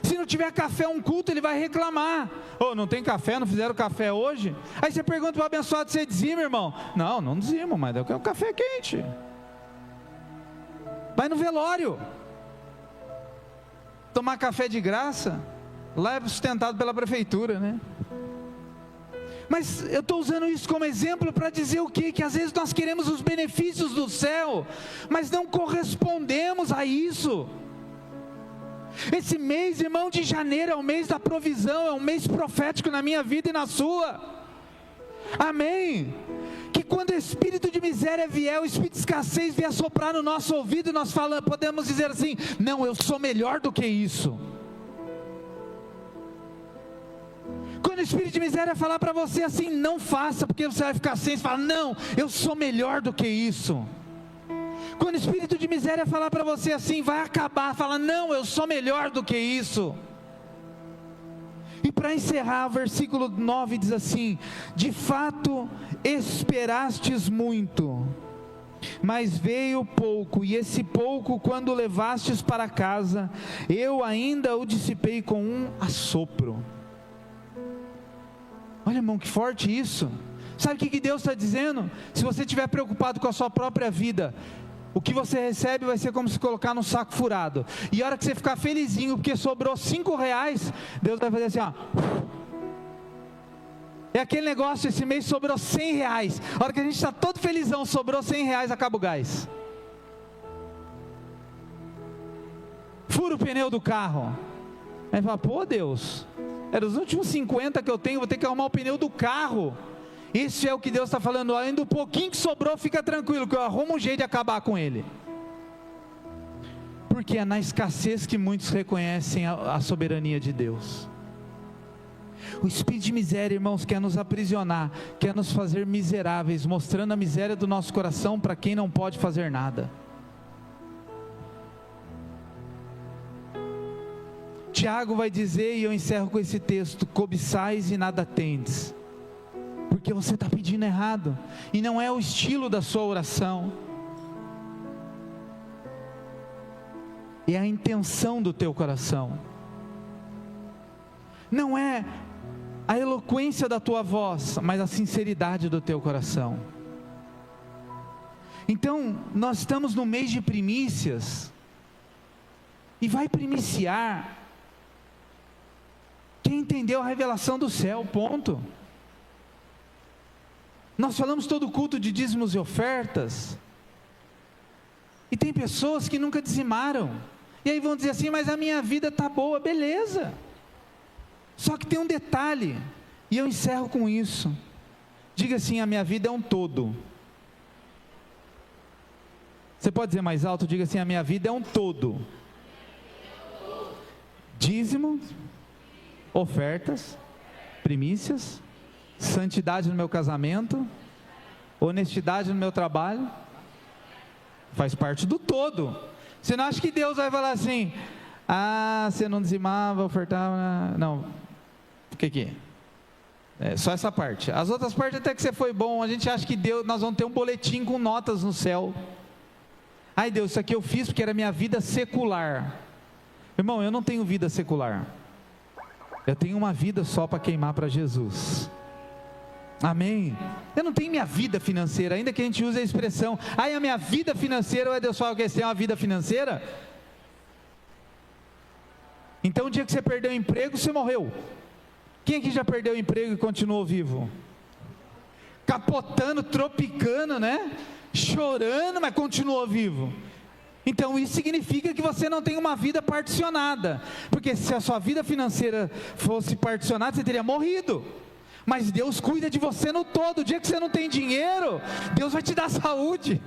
Se não tiver café um culto, ele vai reclamar. Oh, não tem café, não fizeram café hoje? Aí você pergunta para o abençoado, você dizima, irmão? Não dizimo, mas eu quero um café quente. Vai no velório tomar café de graça. Lá é sustentado pela prefeitura, né? Mas eu estou usando isso como exemplo para dizer o quê? Que às vezes nós queremos os benefícios do céu, mas não correspondemos a isso. Esse mês, irmão, de janeiro é o mês da provisão, é um mês profético na minha vida e na sua. Amém? Que quando o espírito de miséria vier, o espírito de escassez vier soprar no nosso ouvido, nós podemos dizer assim: não, eu sou melhor do que isso. Quando o espírito de miséria falar para você assim, não faça, porque você vai ficar sem, você fala, não, eu sou melhor do que isso. Quando o espírito de miséria falar para você assim, vai acabar, fala, não, eu sou melhor do que isso. E para encerrar, o versículo 9 diz assim: de fato esperastes muito, mas veio pouco, e esse pouco quando levastes para casa, eu ainda o dissipei com um assopro. Olha, irmão, que forte isso. Sabe o que Deus está dizendo? Se você estiver preocupado com a sua própria vida, o que você recebe vai ser como se colocar num saco furado. E a hora que você ficar felizinho porque sobrou R$5, Deus vai fazer assim, ó. É aquele negócio, esse mês sobrou R$100. A hora que a gente está todo felizão, sobrou R$100, acaba o gás. Fura o pneu do carro. Aí fala, pô, Deus, era os últimos 50 que eu tenho, vou ter que arrumar o pneu do carro. Isso é o que Deus está falando. Ainda um pouquinho que sobrou, fica tranquilo, que eu arrumo um jeito de acabar com ele. Porque é na escassez que muitos reconhecem a soberania de Deus. O espírito de miséria, irmãos, quer nos aprisionar, quer nos fazer miseráveis, mostrando a miséria do nosso coração para quem não pode fazer nada. Tiago vai dizer, e eu encerro com esse texto: cobiçais e nada tendes, porque você está pedindo errado, e não é o estilo da sua oração, é a intenção do teu coração, não é a eloquência da tua voz, mas a sinceridade do teu coração. Então, nós estamos no mês de primícias, e vai primiciar quem entendeu a revelação do céu, ponto. Nós falamos todo culto de dízimos e ofertas, e tem pessoas que nunca dizimaram, e aí vão dizer assim, mas a minha vida está boa, beleza, só que tem um detalhe, e eu encerro com isso, diga assim, a minha vida é um todo. Você pode dizer mais alto? Diga assim, a minha vida é um todo. Dízimo, ofertas, primícias, santidade no meu casamento, honestidade no meu trabalho, faz parte do todo. Você não acha que Deus vai falar assim, você não dizimava, ofertava, não, o que é? Só essa parte, as outras partes até que você foi bom, a gente acha que Deus, nós vamos ter um boletim com notas no céu. Ai Deus, isso aqui eu fiz porque era minha vida secular. Irmão, eu não tenho vida secular, eu tenho uma vida só para queimar para Jesus. Amém? Eu não tenho minha vida financeira, ainda que a gente use a expressão, a minha vida financeira, Deus fala que você tem uma vida financeira? Então o dia que você perdeu o emprego, você morreu. Quem aqui já perdeu o emprego e continuou vivo? Capotando, tropicando, né? Chorando, mas continuou vivo. Então isso significa que você não tem uma vida particionada, porque se a sua vida financeira fosse particionada, você teria morrido. Mas Deus cuida de você no todo. O dia que você não tem dinheiro, Deus vai te dar saúde.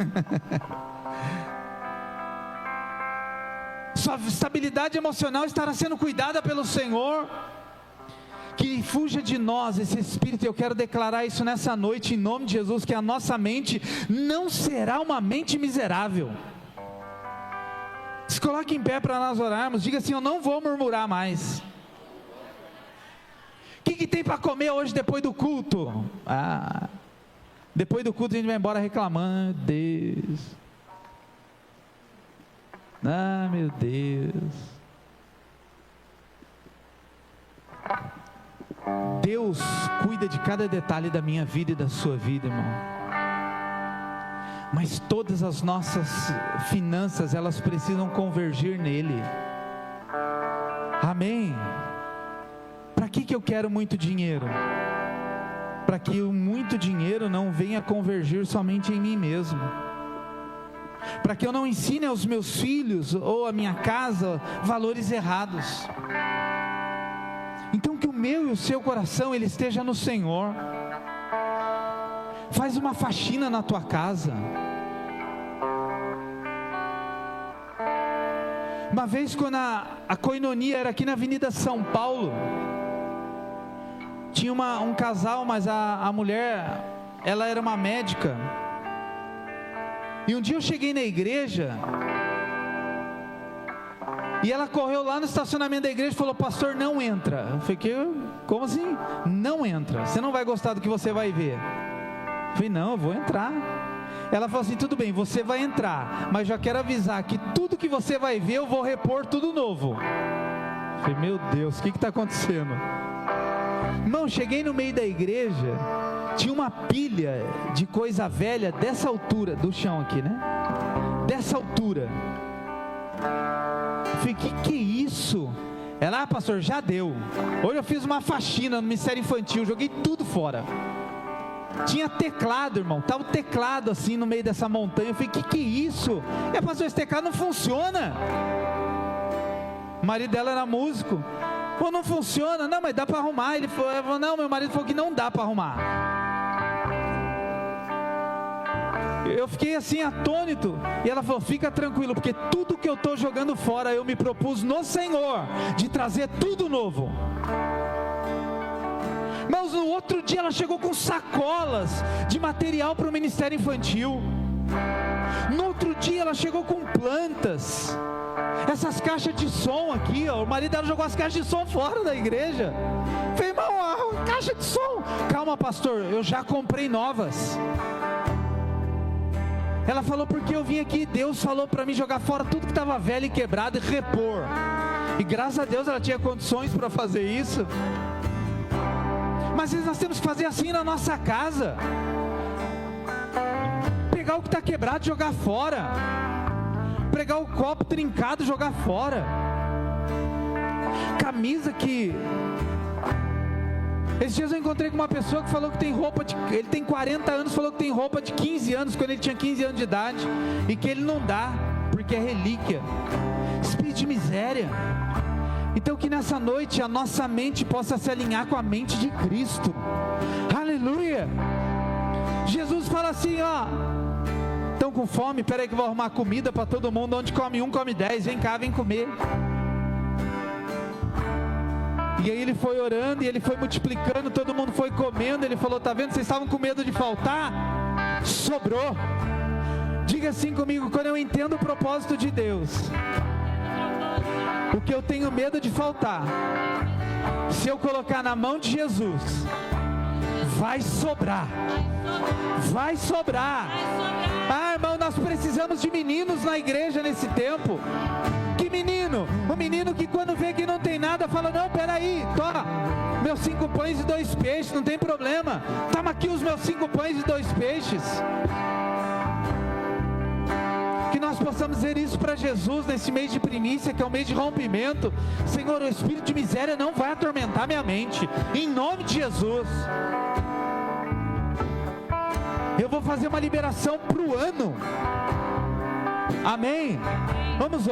Sua estabilidade emocional estará sendo cuidada pelo Senhor. Que fuja de nós esse espírito. Eu quero declarar isso nessa noite em nome de Jesus, que a nossa mente não será uma mente miserável. Se coloque em pé para nós orarmos. Diga assim, eu não vou murmurar mais. O que tem para comer hoje depois do culto? Depois do culto a gente vai embora reclamando. Deus, Ah, meu Deus. Deus cuida de cada detalhe da minha vida e da sua vida, irmão. Mas todas as nossas finanças, elas precisam convergir nele. Amém? Para que eu quero muito dinheiro? Para que o muito dinheiro não venha convergir somente em mim mesmo. Para que eu não ensine aos meus filhos ou à minha casa valores errados. Então que o meu e o seu coração ele esteja no Senhor. Faz uma faxina na tua casa. Uma vez quando a coinonia era aqui na Avenida São Paulo, tinha um casal, mas a mulher, ela era uma médica. E um dia eu cheguei na igreja, e ela correu lá no estacionamento da igreja e falou: pastor, não entra. Eu falei: como assim? Não entra, você não vai gostar do que você vai ver. Eu falei: não, eu vou entrar. Ela falou assim: tudo bem, você vai entrar, mas já quero avisar que tudo que você vai ver eu vou repor tudo novo. Eu falei: meu Deus, o que está acontecendo? Irmão, cheguei no meio da igreja, tinha uma pilha de coisa velha dessa altura, do chão aqui, né? Dessa altura. Eu falei: que é isso? Ela: pastor, já deu. Hoje eu fiz uma faxina no Ministério Infantil, joguei tudo fora. Tinha teclado, irmão, estava o teclado assim no meio dessa montanha. Eu falei: que é isso? Pastor, esse teclado não funciona. O marido dela era músico. Pô, não funciona. Não, mas dá para arrumar. Ele falou: não, meu marido falou que não dá para arrumar. Eu fiquei assim atônito. E ela falou: fica tranquilo, porque tudo que eu estou jogando fora, eu me propus no Senhor de trazer tudo novo. Mas no outro dia ela chegou com sacolas de material para o Ministério Infantil. No outro dia ela chegou com plantas. Essas caixas de som aqui, ó, o marido dela jogou as caixas de som fora da igreja. Falei: irmão, a caixa de som. Calma, pastor, eu já comprei novas. Ela falou: porque eu vim aqui, Deus falou para mim jogar fora tudo que estava velho e quebrado e repor. E graças a Deus ela tinha condições para fazer isso. Mas nós temos que fazer assim na nossa casa. Pegar o que está quebrado e jogar fora. Pegar o copo trincado e jogar fora. Camisa que... Esses dias eu encontrei com uma pessoa que falou que tem roupa de... Ele tem 40 anos, falou que tem roupa de 15 anos, quando ele tinha 15 anos de idade. E que ele não dá, porque é relíquia. Espírito de miséria. Então que nessa noite a nossa mente possa se alinhar com a mente de Cristo. Aleluia. Jesus fala assim: ó, estão com fome? Espera aí que eu vou arrumar comida para todo mundo. Onde come um, come 10. Vem cá, vem comer. E aí ele foi orando e ele foi multiplicando, todo mundo foi comendo. Ele falou: tá vendo, vocês estavam com medo de faltar? Sobrou. Diga assim comigo: quando eu entendo o propósito de Deus, o que eu tenho medo de faltar, se eu colocar na mão de Jesus, vai sobrar. Vai sobrar. Ah, irmão, nós precisamos de meninos na igreja nesse tempo. Que menino? O menino que quando vê que não tem nada, fala: não, peraí, toma meus 5 pães e 2 peixes, não tem problema. Toma aqui os meus 5 pães e 2 peixes. Que nós possamos dizer isso para Jesus nesse mês de primícia, que é o mês de rompimento. Senhor, o espírito de miséria não vai atormentar minha mente, em nome de Jesus. Eu vou fazer uma liberação para o ano. Amém? Vamos